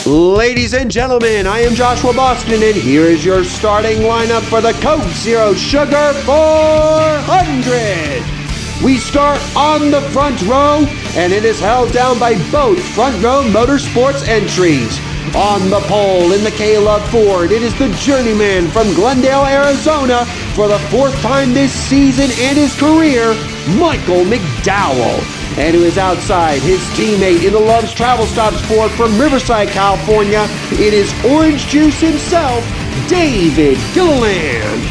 Ladies and gentlemen, I am Joshua Boston, and here is your starting lineup for the Coke Zero Sugar 400. We start on the front row, and it is held down by both front row motorsports entries. On the pole in the Caleb Ford, it is the journeyman from Glendale, Arizona, for the fourth time this season and his career, Michael McDowell. And to his outside, his teammate in the Love's Travel Stops Ford from Riverside, California, it is Orange Juice himself, David Gilliland.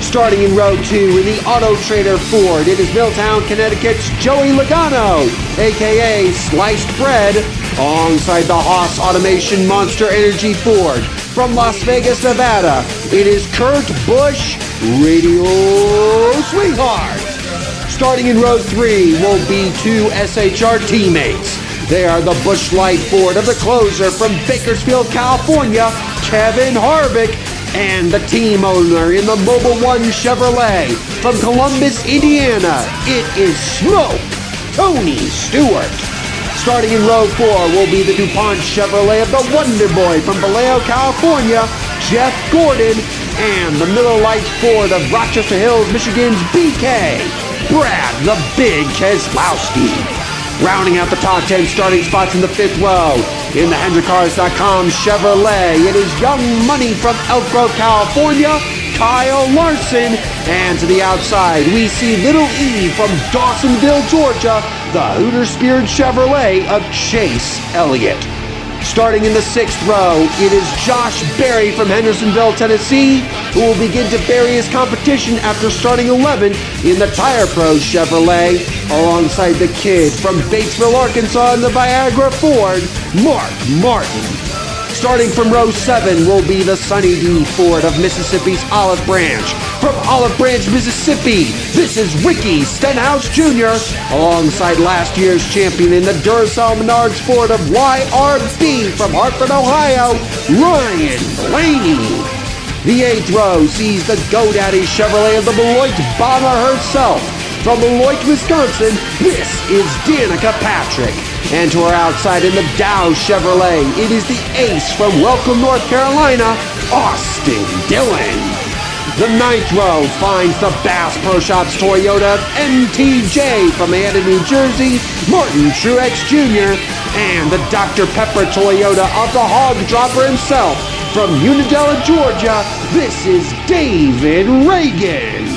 Starting in row 2 in the Auto Trader Ford, it is Milltown, Connecticut's Joey Logano, aka Sliced Bread, alongside the Haas Automation Monster Energy Ford. From Las Vegas, Nevada, it is Kurt Busch, Radio Sweetheart. Starting in row 3 will be two SHR teammates. They are the Busch Light Ford of the closer from Bakersfield, California, Kevin Harvick, and the team owner in the Mobil 1 Chevrolet from Columbus, Indiana. It is Smoke, Tony Stewart. Starting in row 4 will be the DuPont Chevrolet of the Wonder Boy from Vallejo, California, Jeff Gordon, and the Miller Lite Ford of Rochester Hills, Michigan's BK, Brad the Big Keselowski. Rounding out the top 10 starting spots in the 5th row, in the HendrickCars.com Chevrolet, it is Young Money from Elk Grove, California, Kyle Larson. And to the outside, we see Little E from Dawsonville, Georgia, the Hooter Spirit Chevrolet of Chase Elliott. Starting in the 6th row, it is Josh Berry from Hendersonville, Tennessee, who will begin to bury his competition after starting 11th in the Tire Pros Chevrolet, alongside the kid from Batesville, Arkansas in the Viagra Ford, Mark Martin. Starting from row 7 will be the Sunny D Ford of Mississippi's Olive Branch. From Olive Branch, Mississippi, this is Ricky Stenhouse Jr., alongside last year's champion in the Duracell Menards Ford of YRB from Hartford, Ohio, Ryan Blaney. The 8th row sees the GoDaddy Chevrolet of the Beloit Bomber herself. From Beloit, Wisconsin, this is Danica Patrick. And to our outside in the Dow Chevrolet, it is the ace from Welcome, North Carolina, Austin Dillon. The 9th row finds the Bass Pro Shops Toyota of MTJ from Manhattan, New Jersey, Martin Truex Jr., and the Dr. Pepper Toyota of the Hog Dropper himself from Unadilla, Georgia, this is David Reagan.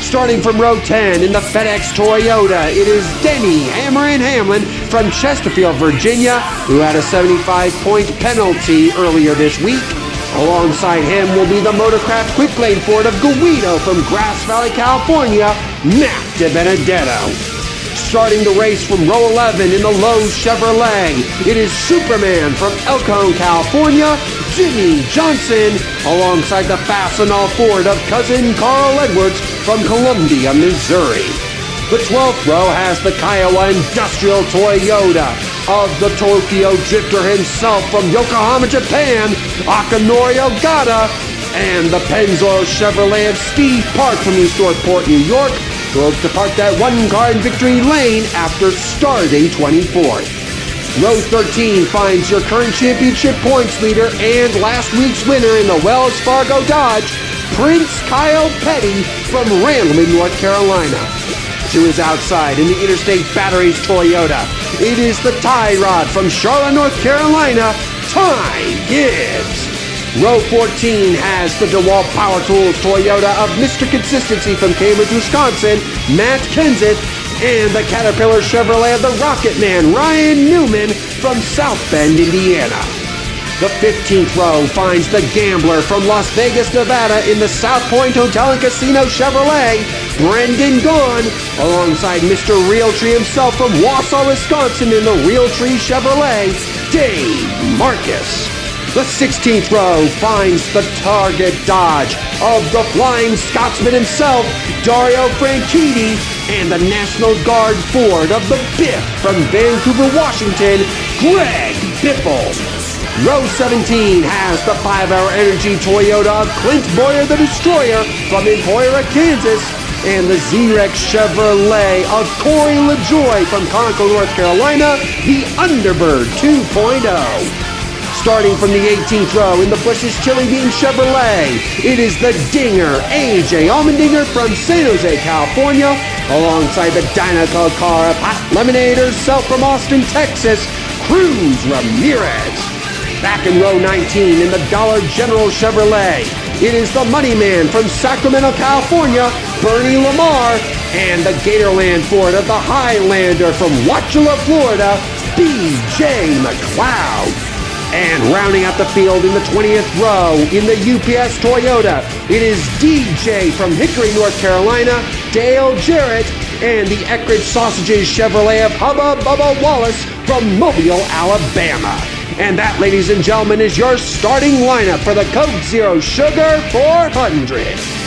Starting from row 10 in the FedEx Toyota, it is Denny Hammer and Hamlin from Chesterfield, Virginia, who had a 75-point penalty earlier this week. Alongside him will be the Motorcraft Quick Lane Ford of Guido from Grass Valley, California, Matt DiBenedetto. Starting the race from row 11 in the Lowe's Chevrolet, it is Superman from El Cajon, California, Jimmy Johnson, alongside the Fastenal Ford of cousin Carl Edwards from Columbia, Missouri. The 12th row has the Kiowa Industrial Toyota of the Tokyo Drifter himself from Yokohama, Japan, Akinori Ogata, and the Pennzoil Chevrolet of Steve Park from East Northport, New York, who hopes to park that one car in victory lane after starting 24th. Row 13 finds your current championship points leader and last week's winner in the Wells Fargo Dodge, Prince Kyle Petty from Randleman, North Carolina. To his outside in the Interstate Batteries Toyota, it is the Tie Rod from Charlotte, North Carolina, Ty Gibbs. Row 14 has the DeWalt Power Tools Toyota of Mr. Consistency from Cambridge, Wisconsin, Matt Kenseth, and the Caterpillar Chevrolet of the Rocket Man, Ryan Newman from South Bend, Indiana. The 15th row finds the Gambler from Las Vegas, Nevada in the South Point Hotel and Casino Chevrolet, Brendan Gaughan, alongside Mr. Realtree himself from Wausau, Wisconsin in the Realtree Chevrolet, Dave Marcus. The 16th row finds the Target Dodge of the Flying Scotsman himself, Dario Franchitti, and the National Guard Ford of the Biff from Vancouver, Washington, Greg Biffle. Row 17 has the 5-Hour Energy Toyota of Clint Boyer the Destroyer from Emporia, Kansas, and the Z-Rex Chevrolet of Corey LaJoy from Conoco, North Carolina, the Underbird 2.0. Starting from the 18th row in the Bush's Chili Bean Chevrolet, it is the Dinger, A.J. Allmendinger from San Jose, California, alongside the Dynaco car of Hot Lemonade herself from Austin, Texas, Cruz Ramirez. Back in row 19 in the Dollar General Chevrolet, it is the Money Man from Sacramento, California, Bernie Lamar, and the Gatorland Ford of the Highlander from Wauchula, Florida, B.J. McLeod. And rounding out the field in the 20th row in the UPS Toyota, it is DJ from Hickory, North Carolina, Dale Jarrett, and the Eckridge Sausages Chevrolet of Hubba Bubba Wallace from Mobile, Alabama. And that, ladies and gentlemen, is your starting lineup for the Coke Zero Sugar 400.